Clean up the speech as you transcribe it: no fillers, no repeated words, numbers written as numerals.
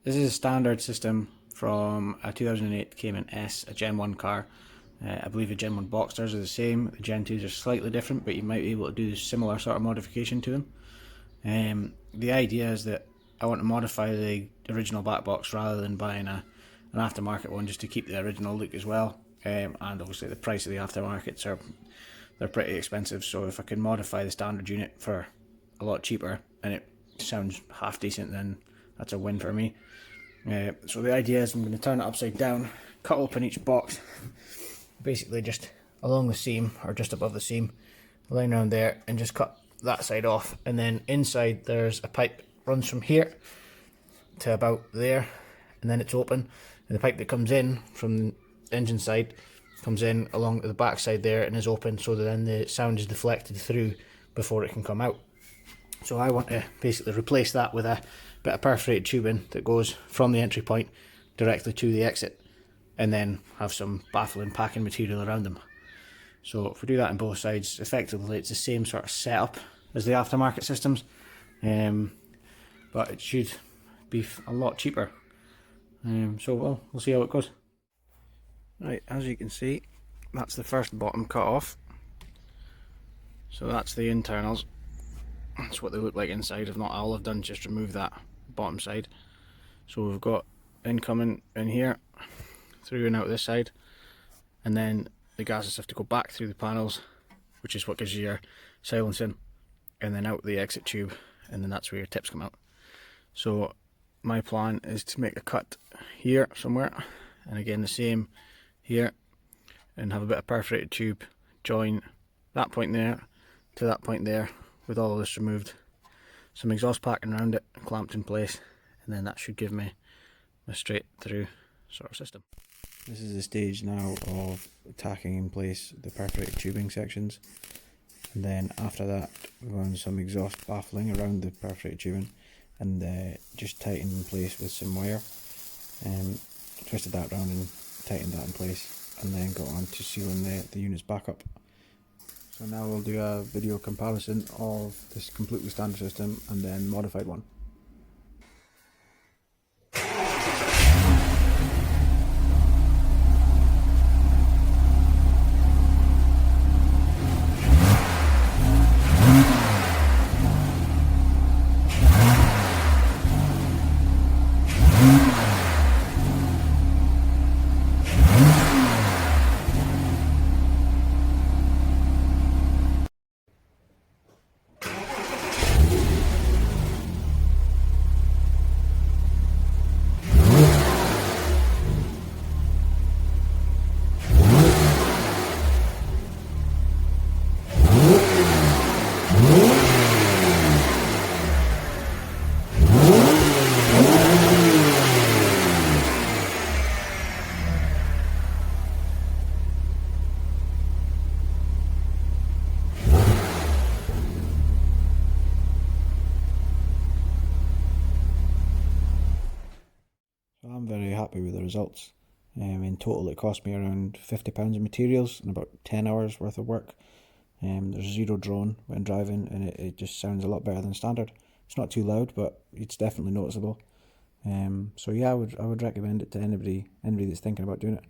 This is a standard system from a 2008 Cayman S, a Gen 1 car. I believe the Gen 1 Boxsters are the same. The Gen 2s are slightly different, but you might be able to do similar sort of modification to them. The idea is that I want to modify the original back box rather than buying an aftermarket one, just to keep the original look as well. And obviously the price of the aftermarkets they're pretty expensive, so if I can modify the standard unit for a lot cheaper and it sounds half decent, then that's a win for me. So the idea is I'm going to turn it upside down, cut open each box, basically just along the seam or just above the seam, line around there, and just cut that side off. And then inside there's a pipe runs from here to about there, and then it's open, and the pipe that comes in from the engine side comes in along the back side there and is open, so that then the sound is deflected through before it can come out. So I want to basically replace that with a bit of perforated tubing that goes from the entry point directly to the exit, and then have some baffling packing material around them. So if we do that on both sides, effectively it's the same sort of setup as the aftermarket systems, but it should be a lot cheaper. So we'll see how it goes. Right, as you can see, that's the first bottom cut off. So that's the internals. That's what they look like inside. If not, all I've done is just remove that bottom side. So we've got incoming in here, through and out this side, and then the gases have to go back through the panels, which is what gives you your silencing, and then out the exit tube, and then that's where your tips come out. So my plan is to make a cut here somewhere, and again the same here, and have a bit of perforated tube join that point there to that point there with all of this removed, some exhaust packing around it clamped in place, and then that should give me a straight through sort of system. This is the stage now of tacking in place the perforated tubing sections, and then after that we run some exhaust baffling around the perforated tubing and just tighten in place with some wire, and twisted that round and tightened that in place, and then got on to sealing the units back up. So now we'll do a video comparison of this completely standard system and then modified one. I'm very happy with the results. In total it cost me around £50 of materials and about 10 hours worth of work. There's zero drone when driving, and it just sounds a lot better than standard. It's not too loud, but it's definitely noticeable. So yeah, I would recommend it to anybody that's thinking about doing it.